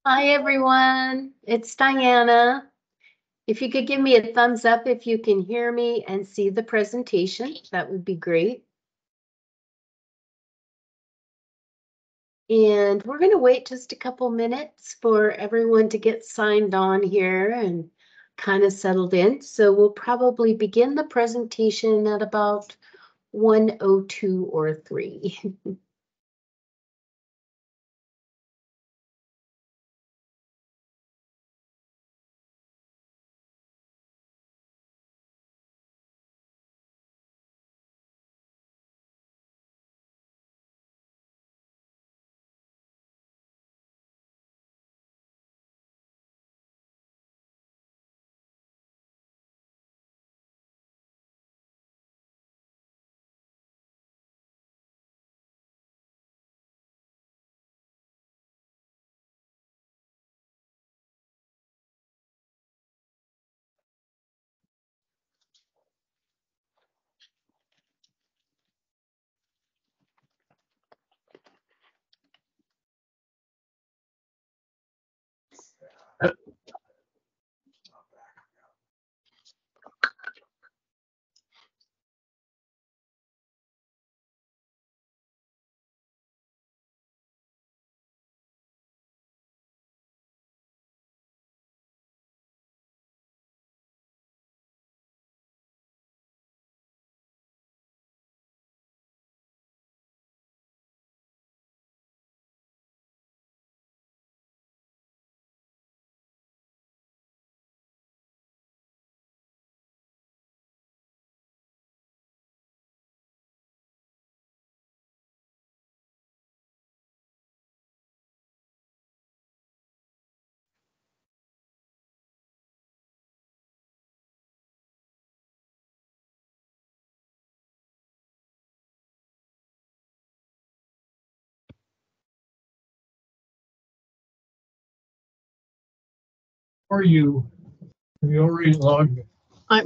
Hi, everyone. It's Diana. If you could give me a thumbs up if you can hear me and see the presentation, that would be great. And we're going to wait just a couple minutes for everyone to get signed on here and kind of settled in. So we'll probably begin the presentation at about 1:02 or 3. Are you? Have you already logged?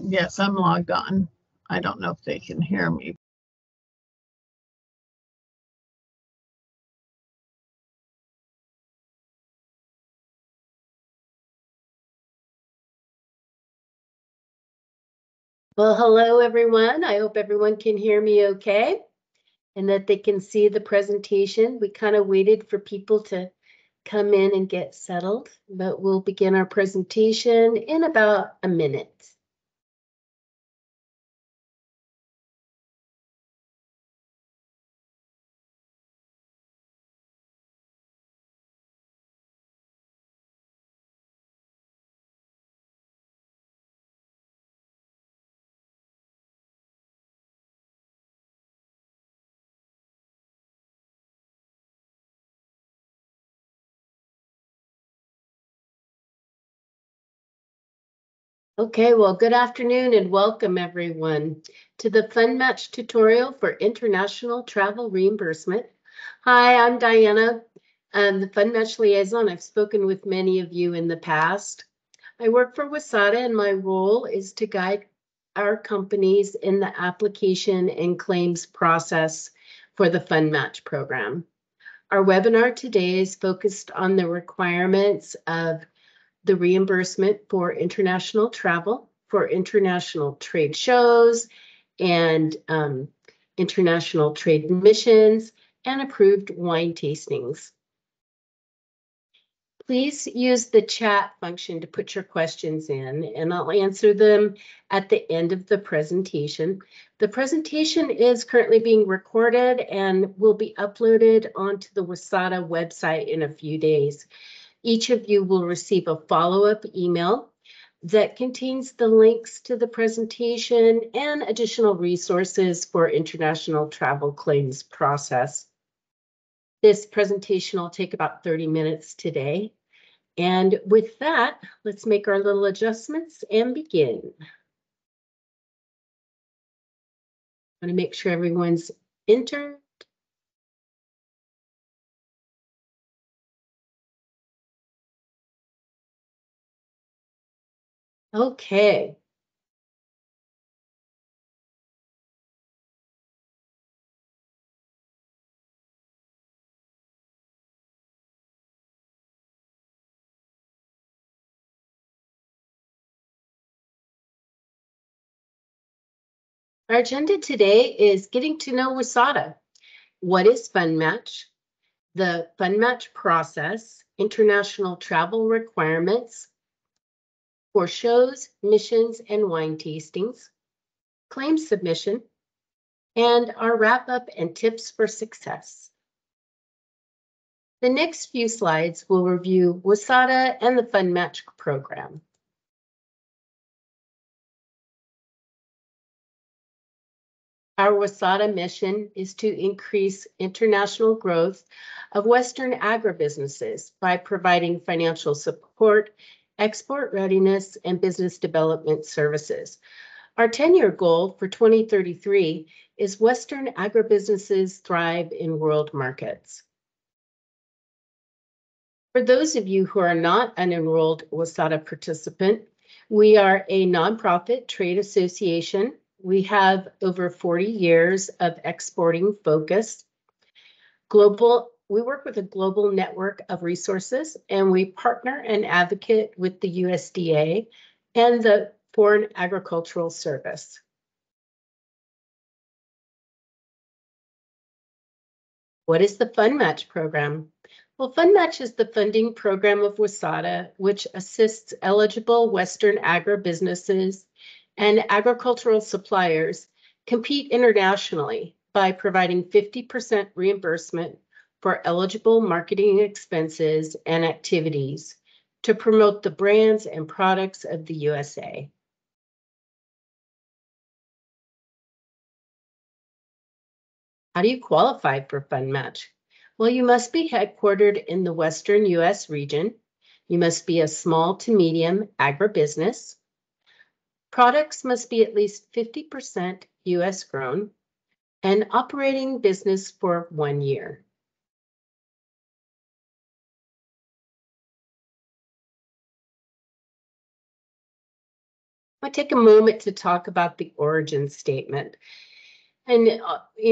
Yes, I'm logged on. I don't know if they can hear me. Well, hello, everyone. I hope everyone can hear me okay and that they can see the presentation. We kind of waited for people to come in and get settled, but we'll begin our presentation in about a minute. Okay, well, good afternoon and welcome everyone to the Fund Match tutorial for international travel reimbursement. Hi, I'm Diana. I'm the Fund Match liaison. I've spoken with many of you in the past. I work for WSATA and my role is to guide our companies in the application and claims process for the Fund Match program. Our webinar today is focused on the requirements of the reimbursement for international travel, for international trade shows, and international trade missions, and approved wine tastings. Please use the chat function to put your questions in, and I'll answer them at the end of the presentation. The presentation is currently being recorded and will be uploaded onto the WSATA website in a few days. Each of you will receive a follow-up email that contains the links to the presentation and additional resources for international travel claims process. This presentation will take about 30 minutes today. And with that, let's make our little adjustments and begin. I want to make sure everyone's entered. Okay. Our agenda today is getting to know WSATA. What is Fund Match? The Fund Match process, international travel requirements for shows, missions, and wine tastings, claim submission, and our wrap-up and tips for success. The next few slides will review WSATA and the Fund Match program. Our WSATA mission is to increase international growth of Western agribusinesses by providing financial support, export readiness, and business development services. Our 10-year goal for 2033 is Western agribusinesses thrive in world markets. For those of you who are not an enrolled WSATA participant, we are a nonprofit trade association. We have over 40 years of exporting focus. We work with a global network of resources, and we partner and advocate with the USDA and the Foreign Agricultural Service. What is the Fund Match program? Well, Fund Match is the funding program of WSATA, which assists eligible Western agribusinesses and agricultural suppliers compete internationally by providing 50% reimbursement for eligible marketing expenses and activities to promote the brands and products of the USA. How do you qualify for Fund Match? Well, you must be headquartered in the Western US region. You must be a small to medium agribusiness. Products must be at least 50% US grown and operating business for 1 year. I'll take a moment to talk about the origin statement. And,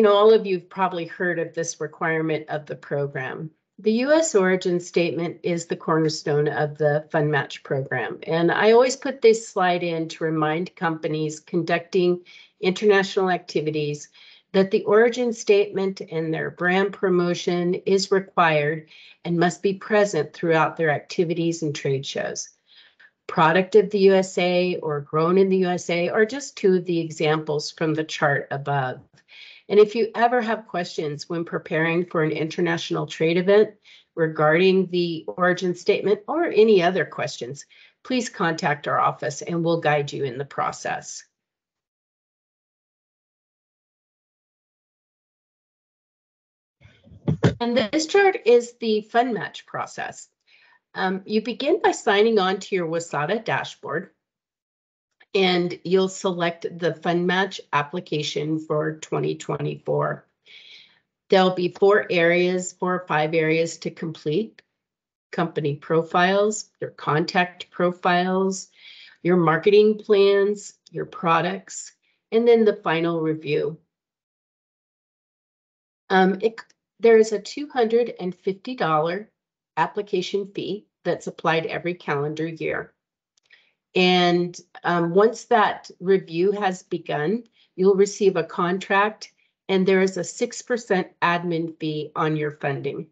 all of you have probably heard of this requirement of the program. The U.S. origin statement is the cornerstone of the Fund Match program. And I always put this slide in to remind companies conducting international activities that the origin statement and their brand promotion is required and must be present throughout their activities and trade shows. Product of the USA or grown in the USA are just two of the examples from the chart above. And if you ever have questions when preparing for an international trade event regarding the origin statement or any other questions, please contact our office and we'll guide you in the process. And this chart is the Fund Match process. You begin by signing on to your WSATA dashboard, and you'll select the Fund Match application for 2024. There'll be 4 or 5 areas to complete: company profiles, your contact profiles, your marketing plans, your products, and then the final review. There is a $250 application fee that's applied every calendar year. And once that review has begun, you'll receive a contract, and there is a 6% admin fee on your funding.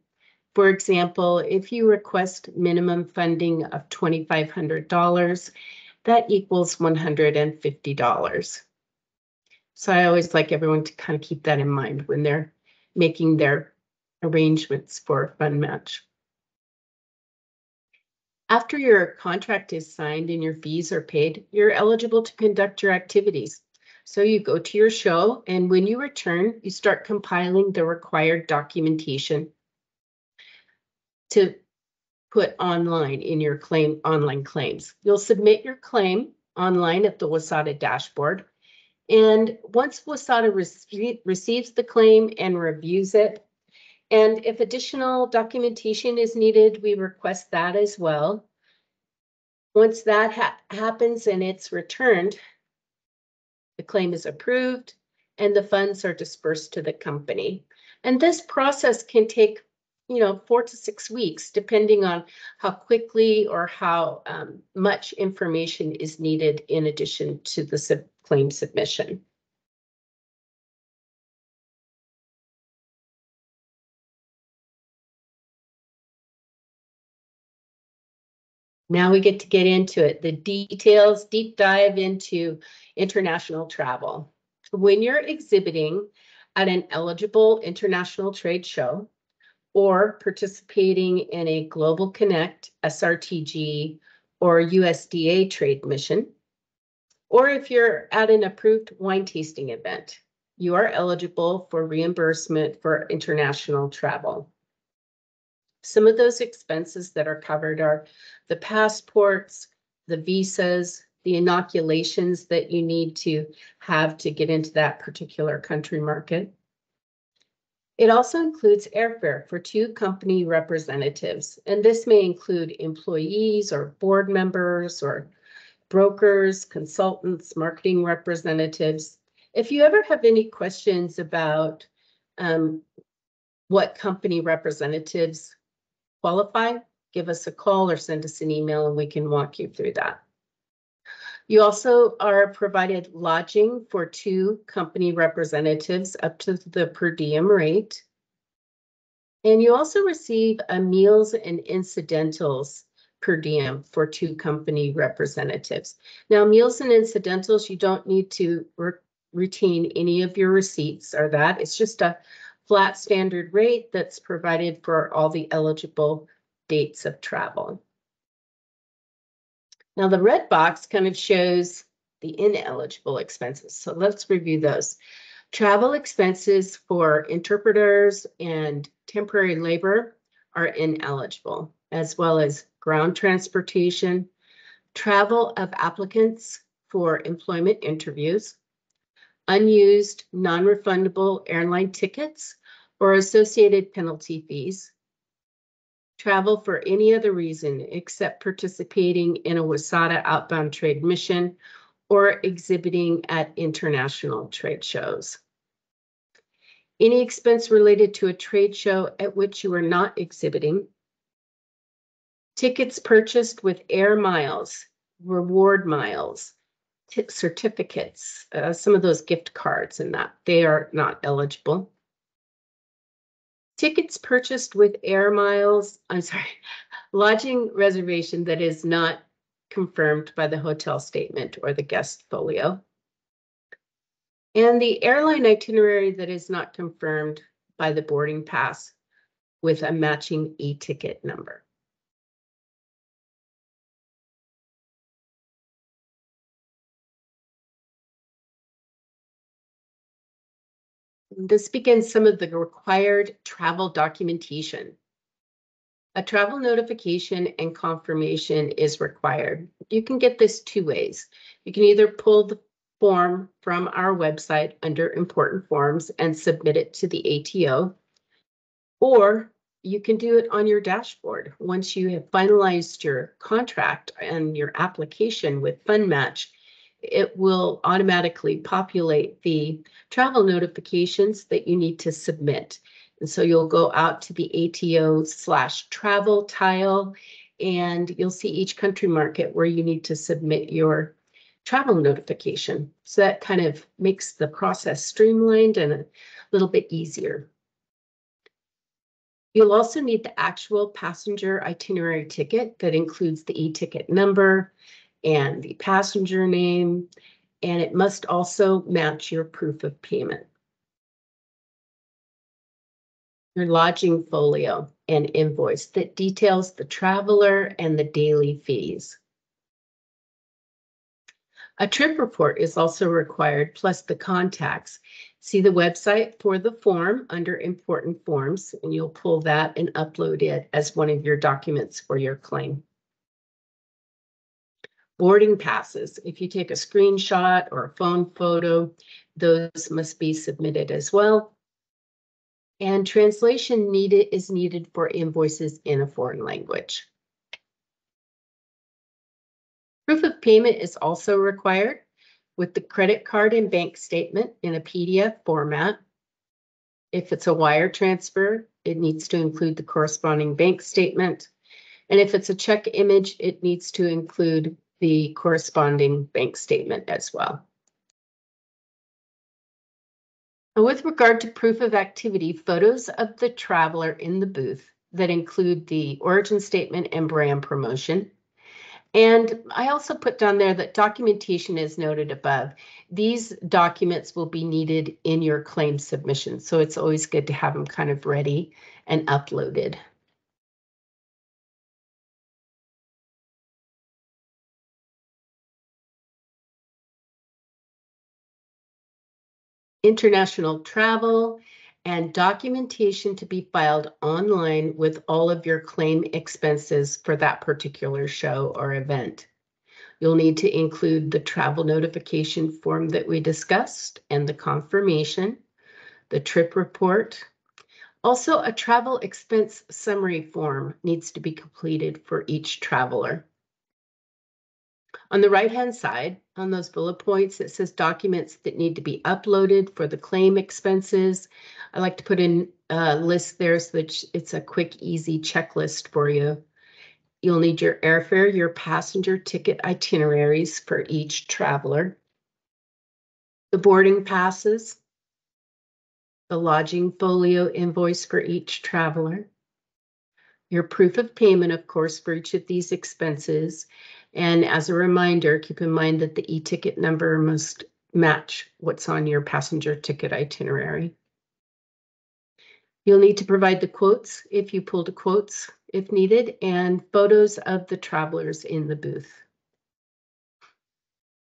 For example, if you request minimum funding of $2,500, that equals $150. So I always like everyone to kind of keep that in mind when they're making their arrangements for Fund Match. After your contract is signed and your fees are paid, you're eligible to conduct your activities. So you go to your show, and when you return, you start compiling the required documentation to put online in your online claims. You'll submit your claim online at the WSATA dashboard. And once WSATA receives the claim and reviews it, and if additional documentation is needed, we request that as well. Once that happens and it's returned, the claim is approved and the funds are dispersed to the company. And this process can take, 4 to 6 weeks, depending on how quickly or how much information is needed in addition to the claim submission. Now we get to get into it. The details, deep dive into international travel. When you're exhibiting at an eligible international trade show or participating in a Global Connect, SRTG, or USDA trade mission, or if you're at an approved wine tasting event, you are eligible for reimbursement for international travel. Some of those expenses that are covered are the passports, the visas, the inoculations that you need to have to get into that particular country market. It also includes airfare for 2 company representatives, and this may include employees or board members or brokers, consultants, marketing representatives. If you ever have any questions about what company representatives qualify, give us a call or send us an email and we can walk you through that. You also are provided lodging for 2 company representatives up to the per diem rate. And you also receive a meals and incidentals per diem for 2 company representatives. Now, meals and incidentals, you don't need to retain any of your receipts or that. It's just a flat standard rate that's provided for all the eligible dates of travel. Now, the red box kind of shows the ineligible expenses. So let's review those. Travel expenses for interpreters and temporary labor are ineligible, as well as ground transportation, travel of applicants for employment interviews, unused non-refundable airline tickets or associated penalty fees, travel for any other reason except participating in a WSADA outbound trade mission or exhibiting at international trade shows. Any expense related to a trade show at which you are not exhibiting, tickets purchased with air miles, reward miles, certificates, some of those gift cards and that, they are not eligible. Tickets purchased with air miles, lodging reservation that is not confirmed by the hotel statement or the guest folio. And the airline itinerary that is not confirmed by the boarding pass with a matching e-ticket number. This begins some of the required travel documentation. A travel notification and confirmation is required. You can get this 2 ways. You can either pull the form from our website under important forms and submit it to the ATO, or you can do it on your dashboard. Once you have finalized your contract and your application with FundMatch, it will automatically populate the travel notifications that you need to submit. And so you'll go out to the ATO/travel tile and you'll see each country market where you need to submit your travel notification. So that kind of makes the process streamlined and a little bit easier. You'll also need the actual passenger itinerary ticket that includes the e-ticket number and the passenger name, and it must also match your proof of payment. Your lodging folio and invoice that details the traveler and the daily fees. A trip report is also required, plus the contacts. See the website for the form under important forms, and you'll pull that and upload it as one of your documents for your claim. Boarding passes, if you take a screenshot or a phone photo, those must be submitted as well. And translation is needed for invoices in a foreign language. Proof of payment is also required with the credit card and bank statement in a PDF format. If it's a wire transfer, it needs to include the corresponding bank statement. And if it's a check image, it needs to include the corresponding bank statement as well. And with regard to proof of activity, photos of the traveler in the booth that include the origin statement and brand promotion, And I also put down there that documentation is noted above. These documents will be needed in your claim submission, so it's always good to have them kind of ready and uploaded. International travel and documentation to be filed online with all of your claim expenses for that particular show or event. You'll need to include the travel notification form that we discussed and the confirmation, the trip report. Also, a travel expense summary form needs to be completed for each traveler. On the right-hand side, on those bullet points, it says documents that need to be uploaded for the claim expenses. I like to put in a list there so that it's a quick, easy checklist for you. You'll need your airfare, your passenger ticket itineraries for each traveler, the boarding passes, the lodging folio invoice for each traveler, your proof of payment, of course, for each of these expenses. And as a reminder, keep in mind that the e-ticket number must match what's on your passenger ticket itinerary. You'll need to provide the quotes if you pulled the quotes if needed, and photos of the travelers in the booth.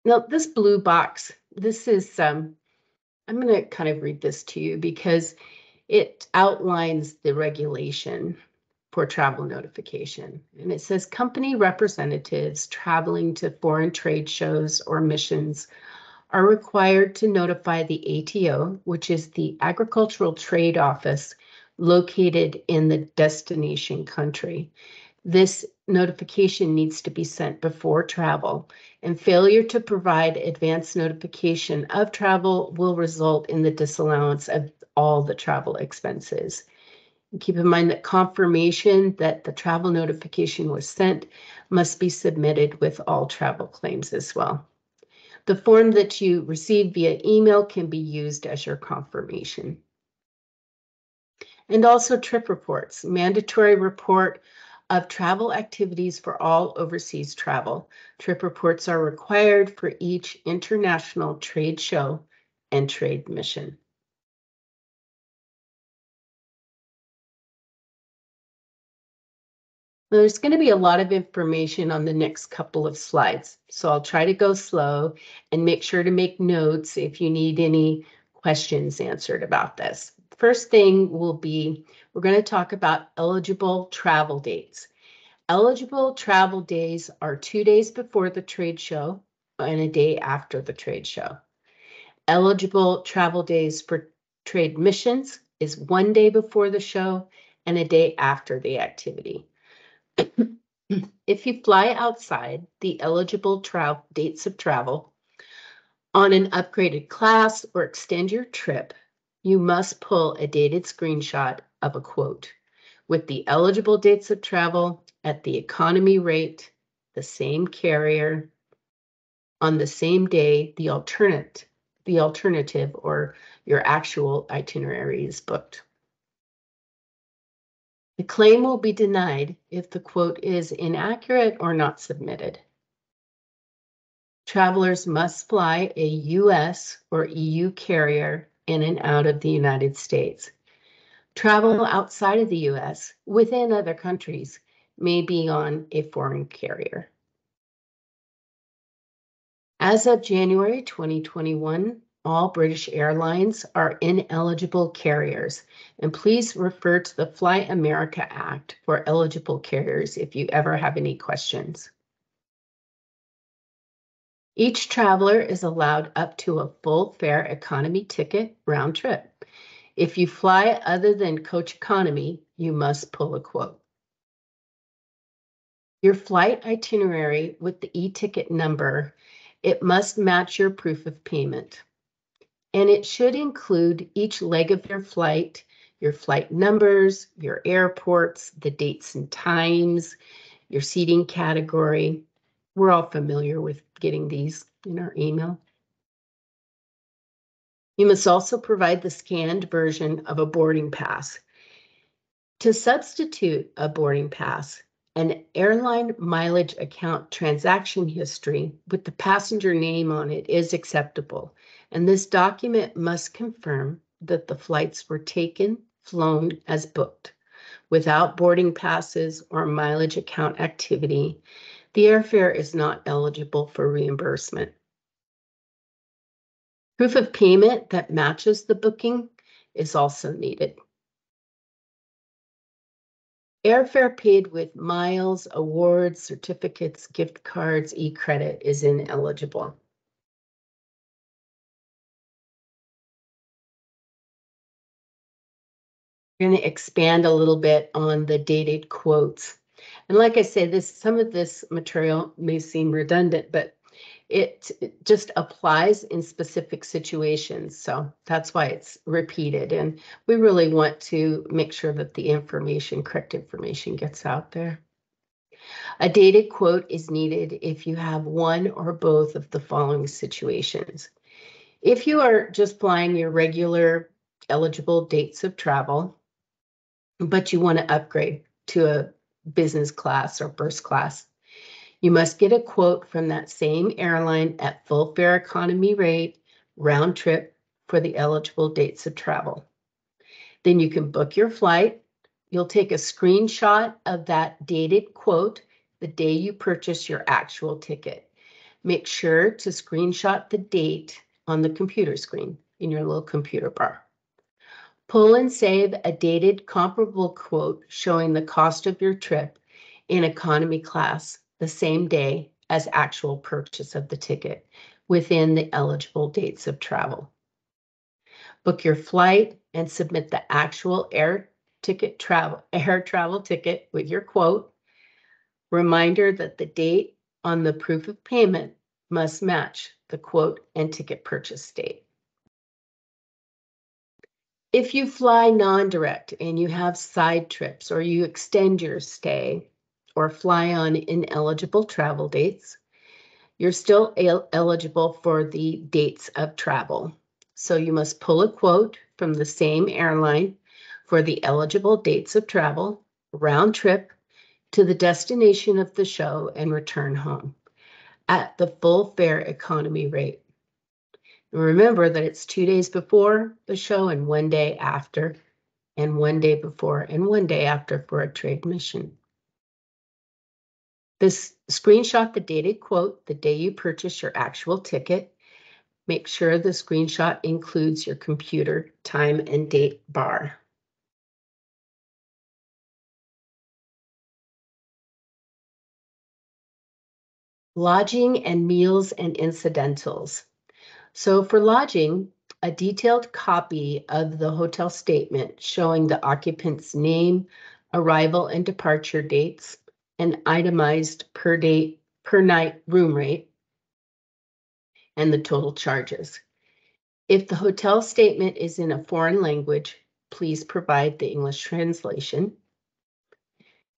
Now, this blue box, this is, I'm going to kind of read this to you because it outlines the regulation for travel notification. And it says company representatives traveling to foreign trade shows or missions are required to notify the ATO, which is the Agricultural Trade Office located in the destination country. This notification needs to be sent before travel, and failure to provide advance notification of travel will result in the disallowance of all the travel expenses. Keep in mind that confirmation that the travel notification was sent must be submitted with all travel claims as well. The form that you receive via email can be used as your confirmation. And also trip reports, mandatory report of travel activities for all overseas travel. Trip reports are required for each international trade show and trade mission. There's going to be a lot of information on the next couple of slides, so I'll try to go slow and make sure to make notes if you need any questions answered about this. First thing will be, we're going to talk about eligible travel dates. Eligible travel days are 2 days before the trade show and a day after the trade show. Eligible travel days for trade missions is 1 day before the show and a day after the activity. If you fly outside the eligible dates of travel on an upgraded class or extend your trip, you must pull a dated screenshot of a quote with the eligible dates of travel at the economy rate, the same carrier, on the same day the alternative or your actual itinerary is booked. The claim will be denied if the quote is inaccurate or not submitted. Travelers must fly a US or EU carrier in and out of the United States. Travel outside of the US within other countries may be on a foreign carrier. As of January 2021, all British Airlines are ineligible carriers, and please refer to the Fly America Act for eligible carriers if you ever have any questions. Each traveler is allowed up to a full fare economy ticket round trip. If you fly other than coach economy, you must pull a quote. Your flight itinerary with the e-ticket number, it must match your proof of payment. And it should include each leg of your flight numbers, your airports, the dates and times, your seating category. We're all familiar with getting these in our email. You must also provide the scanned version of a boarding pass. To substitute a boarding pass, An airline mileage account transaction history with the passenger name on it is acceptable, and this document must confirm that the flights were taken, flown as booked. Without boarding passes or mileage account activity, the airfare is not eligible for reimbursement. Proof of payment that matches the booking is also needed. Airfare paid with miles, awards, certificates, gift cards, e-credit is ineligible. We're going to expand a little bit on the dated quotes. And like I said, some of this material may seem redundant, but it just applies in specific situations. So that's why it's repeated. And we really want to make sure that the correct information gets out there. A dated quote is needed if you have one or both of the following situations. If you are just flying your regular eligible dates of travel, but you want to upgrade to a business class or first class, you must get a quote from that same airline at full fare economy rate, round trip for the eligible dates of travel. Then you can book your flight. You'll take a screenshot of that dated quote the day you purchase your actual ticket. Make sure to screenshot the date on the computer screen in your little computer bar. Pull and save a dated comparable quote showing the cost of your trip in economy class the same day as actual purchase of the ticket within the eligible dates of travel. Book your flight and submit the actual air travel ticket with your quote. Reminder that the date on the proof of payment must match the quote and ticket purchase date. If you fly non-direct and you have side trips or you extend your stay or fly on ineligible travel dates, you're still eligible for the dates of travel. So you must pull a quote from the same airline for the eligible dates of travel, round trip to the destination of the show and return home at the full fare economy rate. Remember that it's 2 days before the show and 1 day after, and 1 day before and 1 day after for a trade mission. This screenshot the dated quote the day you purchase your actual ticket. Make sure the screenshot includes your computer time and date bar. Lodging and meals and incidentals. So for lodging, a detailed copy of the hotel statement showing the occupant's name, arrival and departure dates, and itemized per night room rate, and the total charges. If the hotel statement is in a foreign language, please provide the English translation.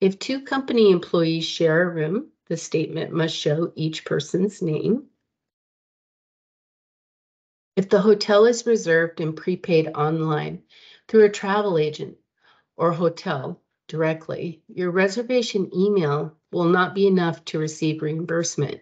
If 2 company employees share a room, the statement must show each person's name. If the hotel is reserved and prepaid online through a travel agent or hotel directly, your reservation email will not be enough to receive reimbursement.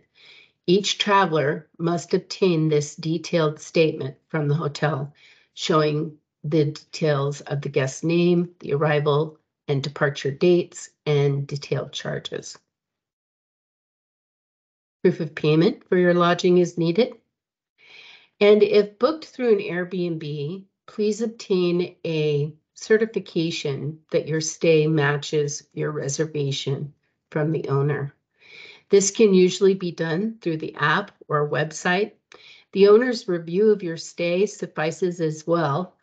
Each traveler must obtain this detailed statement from the hotel showing the details of the guest's name, the arrival and departure dates, and detailed charges. Proof of payment for your lodging is needed. And if booked through an Airbnb, please obtain a certification that your stay matches your reservation from the owner. This can usually be done through the app or website. The owner's review of your stay suffices as well,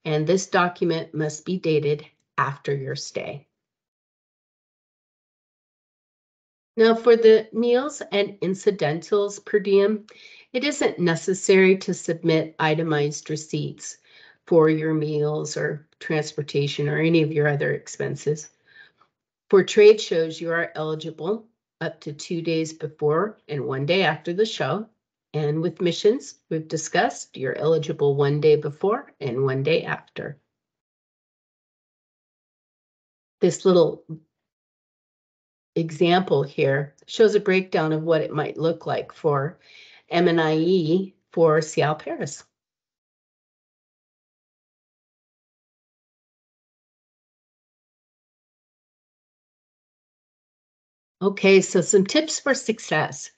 and this document must be dated after your stay. Now for the meals and incidentals per diem, it isn't necessary to submit itemized receipts for your meals or transportation or any of your other expenses. For trade shows, you are eligible up to 2 days before and 1 day after the show. And with missions, we've discussed, you're eligible 1 day before and 1 day after. This little example here shows a breakdown of what it might look like for M&IE for Cial Paris. Okay, so some tips for success.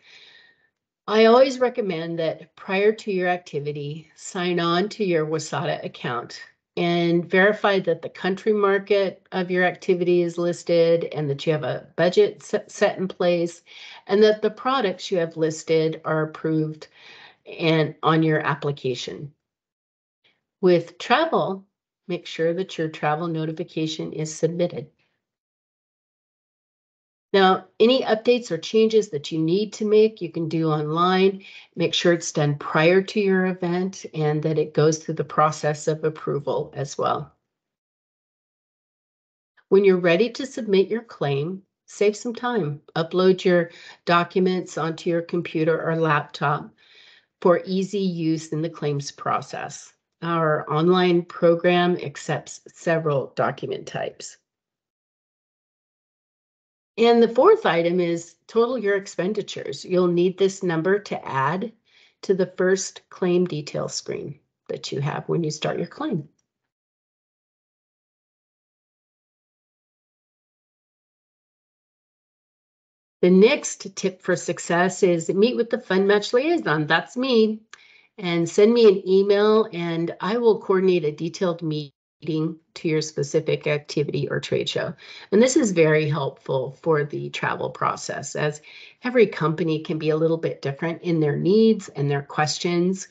I always recommend that prior to your activity, sign on to your Wasata account and verify that the country market of your activity is listed and that you have a budget set in place and that the products you have listed are approved and on your application. With travel, make sure that your travel notification is submitted. Now, any updates or changes that you need to make, you can do online. Make sure it's done prior to your event and that it goes through the process of approval as well. When you're ready to submit your claim, save some time. Upload your documents onto your computer or laptop for easy use in the claims process. Our online program accepts several document types. And the fourth item is total your expenditures. You'll need this number to add to the first claim detail screen that you have when you start your claim. The next tip for success is meet with the Fund Match Liaison. That's me. And send me an email and I will coordinate a detailed meeting to your specific activity or trade show. And this is very helpful for the travel process, as every company can be a little bit different in their needs and their questions.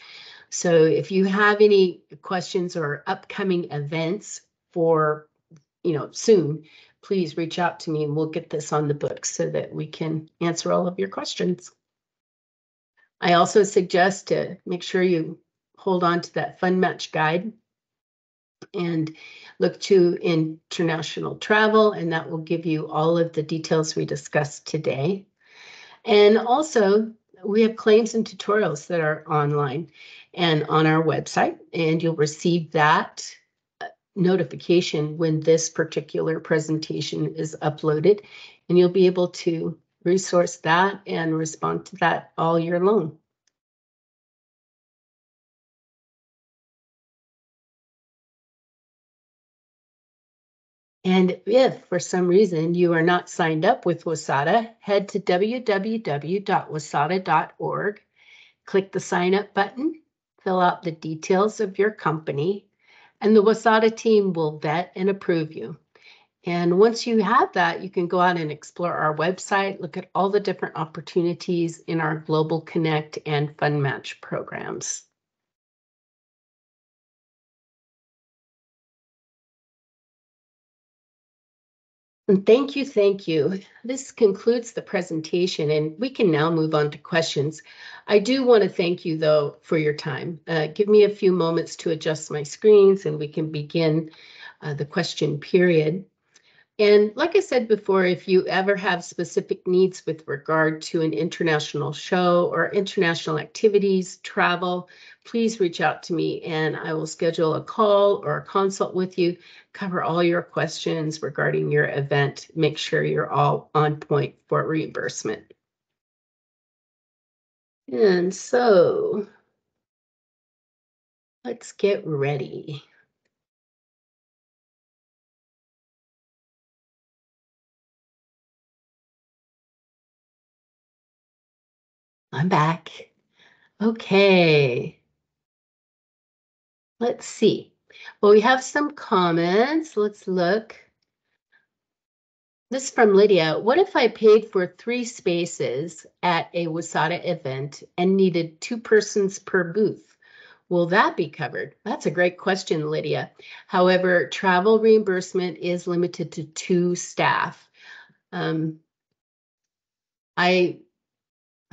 So if you have any questions or upcoming events for, soon, please reach out to me and we'll get this on the books so that we can answer all of your questions. I also suggest to make sure you hold on to that Fund Match guide and look to international travel, and that will give you all of the details we discussed today. And also, we have claims and tutorials that are online and on our website, and you'll receive that notification when this particular presentation is uploaded, and you'll be able to resource that and respond to that all year long. And if for some reason you are not signed up with Wasata, head to www.wasata.org, click the sign up button, fill out the details of your company, and the Wasata team will vet and approve you. And once you have that, you can go out and explore our website, look at all the different opportunities in our Global Connect and Fund Match programs. And thank you. This concludes the presentation and we can now move on to questions. I do want to thank you though for your time. Give me a few moments to adjust my screens and we can begin the question period. And like I said before, if you ever have specific needs with regard to an international show or international activities, travel, please reach out to me and I will schedule a call or a consult with you, cover all your questions regarding your event, make sure you're all on point for reimbursement. And so let's get ready. I'm back. Okay. Let's see. Well, we have some comments. Let's look. This is from Lydia. What if I paid for 3 spaces at a Wasata event and needed 2 persons per booth? Will that be covered? That's a great question, Lydia. However, travel reimbursement is limited to 2 staff.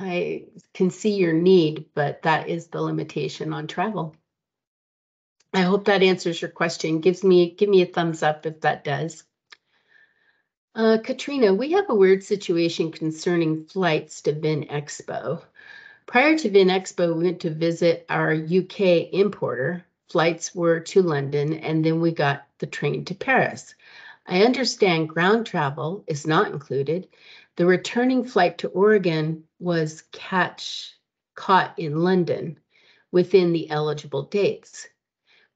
I can see your need, but that is the limitation on travel. I hope that answers your question. Give me a thumbs up if that does. Katrina, we have a weird situation concerning flights to VinExpo. Prior to VinExpo, we went to visit our UK importer. Flights were to London, and then we got the train to Paris. I understand ground travel is not included. The returning flight to Oregon was caught in London within the eligible dates.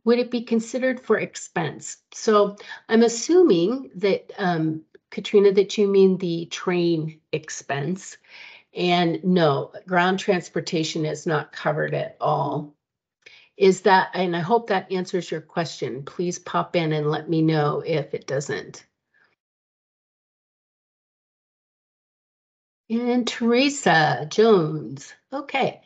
Would it be considered for expense? So I'm assuming that, Katrina, that you mean the train expense. And no, ground transportation is not covered at all. Is that, and I hope that answers your question. Please pop in and let me know if it doesn't. And Teresa Jones, okay.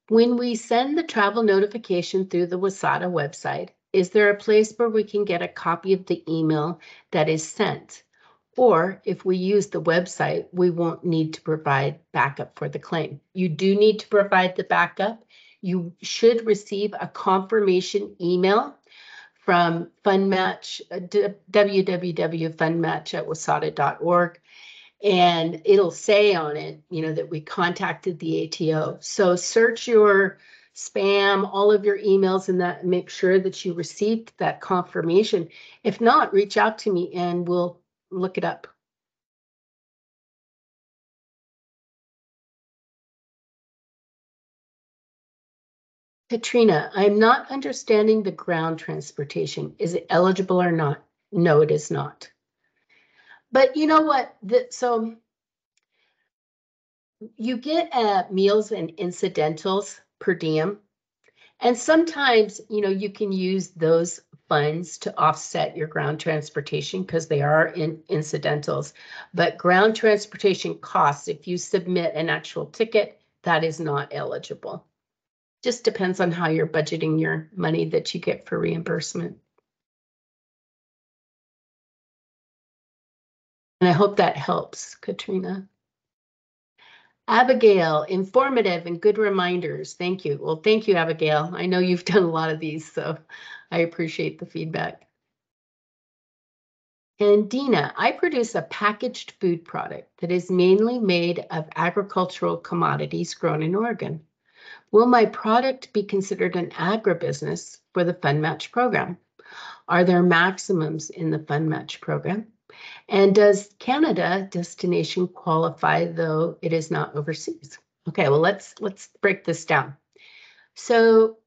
When we send the travel notification through the WSATA website, is there a place where we can get a copy of the email that is sent? Or if we use the website, we won't need to provide backup for the claim. You do need to provide the backup. You should receive a confirmation email from FundMatch, www.fundmatch@wasata.org. And it'll say on it, that we contacted the ATO. So search your spam, all of your emails, and that make sure that you received that confirmation. If not, reach out to me and we'll look it up. Katrina, I'm not understanding the ground transportation. Is it eligible or not? No, it is not. But you know what? So you get meals and incidentals per diem. And sometimes, you can use those funds to offset your ground transportation because they are incidentals. But ground transportation costs, if you submit an actual ticket, that is not eligible. Just depends on how you're budgeting your money that you get for reimbursement. And I hope that helps, Katrina. Abigail, informative and good reminders. Thank you. Well, thank you, Abigail. I know you've done a lot of these, so I appreciate the feedback. And Dina, I produce a packaged food product that is mainly made of agricultural commodities grown in Oregon. Will my product be considered an agribusiness for the FundMatch program? Are there maximums in the FundMatch program? And does Canada destination qualify, though it is not overseas? Okay, well, let's break this down. So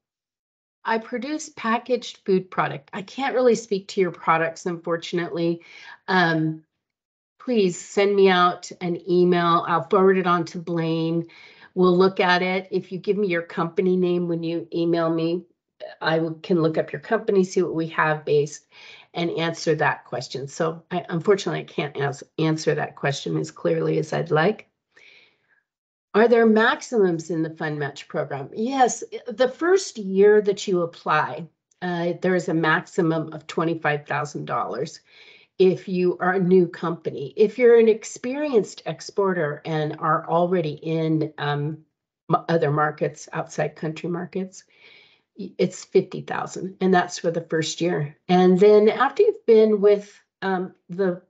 I produce packaged food product. I can't really speak to your products, unfortunately. Please send me out an email. I'll forward it on to Blaine. We'll look at it. If you give me your company name when you email me, I can look up your company, see what we have based, and answer that question. So unfortunately, I can't answer that question as clearly as I'd like. Are there maximums in the FundMatch program? Yes, the first year that you apply, there is a maximum of $25,000 if you are a new company. If you're an experienced exporter and are already in other markets, outside country markets, it's $50,000, and that's for the first year. And then after you've been with the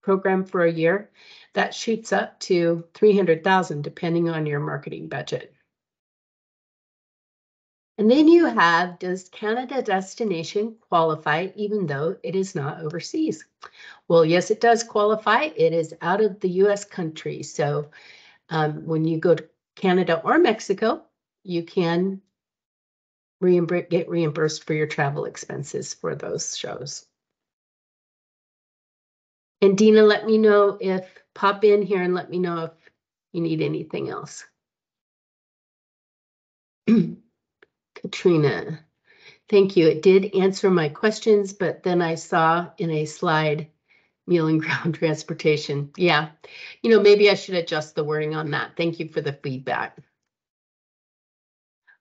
program for a year, that shoots up to $300,000, depending on your marketing budget. And then you have, does Canada destination qualify even though it is not overseas? Well, yes, it does qualify. It is out of the US country. So when you go to Canada or Mexico, you can get reimbursed for your travel expenses for those shows. And Dina, let me know pop in here and let me know if you need anything else. Katrina, thank you. It did answer my questions, but then I saw in a slide, meal and ground transportation. Yeah, maybe I should adjust the wording on that. Thank you for the feedback.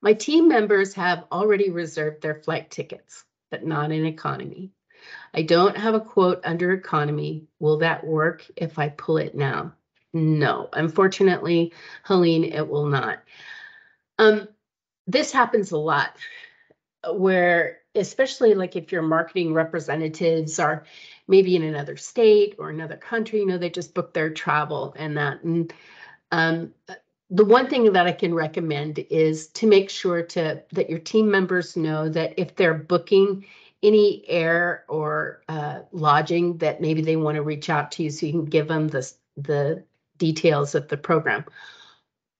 My team members have already reserved their flight tickets, but not in economy. I don't have a quote under economy. Will that work if I pull it now? No, unfortunately, Helene, it will not. This happens a lot where, especially like if your marketing representatives are maybe in another state or another country, they just book their travel and that. And the one thing that I can recommend is to make sure that your team members know that if they're booking any air or lodging that maybe they want to reach out to you so you can give them the details of the program.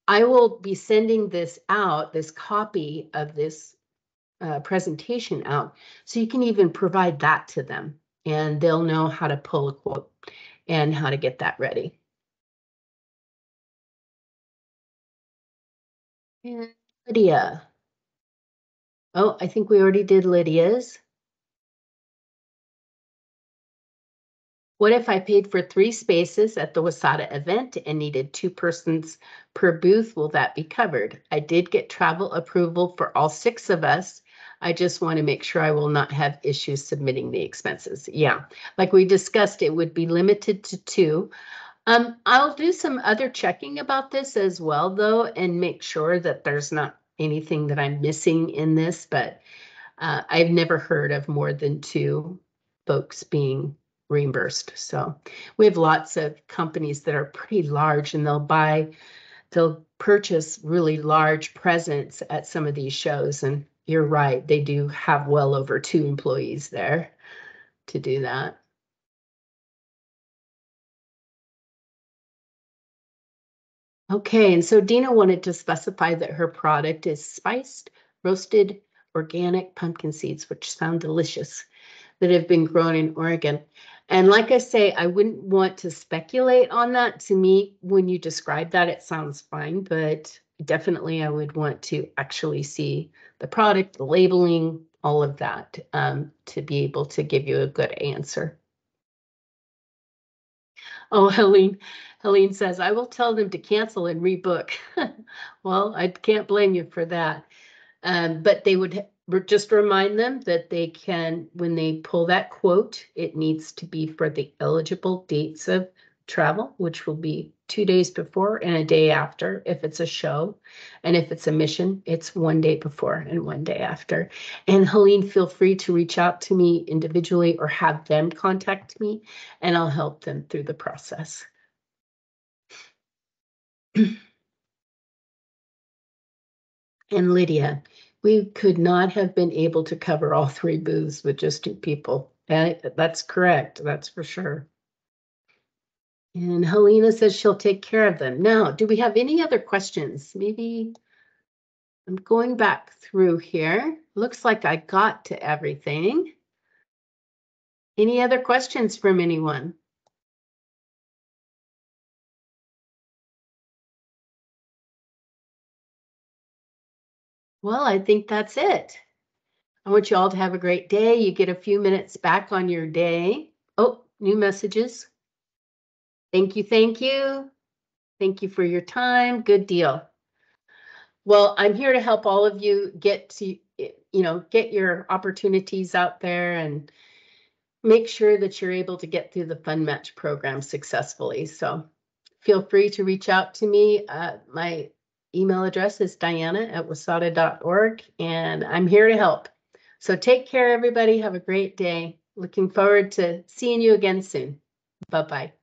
I will be sending this out, this copy of this presentation out, so you can even provide that to them and they'll know how to pull a quote and how to get that ready. And Lydia. Oh, I think we already did Lydia's. What if I paid for 3 spaces at the Wasata event and needed 2 persons per booth? Will that be covered? I did get travel approval for all 6 of us. I just want to make sure I will not have issues submitting the expenses. Yeah, like we discussed, it would be limited to 2. I'll do some other checking about this as well, though, and make sure that there's not anything that I'm missing in this, but I've never heard of more than 2 folks being reimbursed. So we have lots of companies that are pretty large and they'll purchase really large presents at some of these shows. And you're right, they do have well over 2 employees there to do that. Okay, and so Dina wanted to specify that her product is spiced, roasted, organic pumpkin seeds, which sound delicious, that have been grown in Oregon. And like I say, I wouldn't want to speculate on that. To me, when you describe that, it sounds fine, but definitely I would want to actually see the product, the labeling, all of that, to be able to give you a good answer. Oh, Helene says, I will tell them to cancel and rebook. Well, I can't blame you for that. But they would just remind them that they can, when they pull that quote, it needs to be for the eligible dates of travel, which will be 2 days before and a day after if it's a show. And if it's a mission, it's 1 day before and 1 day after. And Helene, feel free to reach out to me individually or have them contact me and I'll help them through the process. And Lydia, we could not have been able to cover all 3 booths with just 2 people. And that's correct, that's for sure. And Helena says she'll take care of them. Now, do we have any other questions? Maybe I'm going back through here. Looks like I got to everything. Any other questions from anyone? Well, I think that's it. I want you all to have a great day. You get a few minutes back on your day. Oh, new messages. Thank you, thank you. Thank you for your time. Good deal. Well, I'm here to help all of you get to, get your opportunities out there and make sure that you're able to get through the Fun Match program successfully. So feel free to reach out to me. My email address is diana@wasata.org, and I'm here to help. So take care, everybody. Have a great day. Looking forward to seeing you again soon. Bye-bye.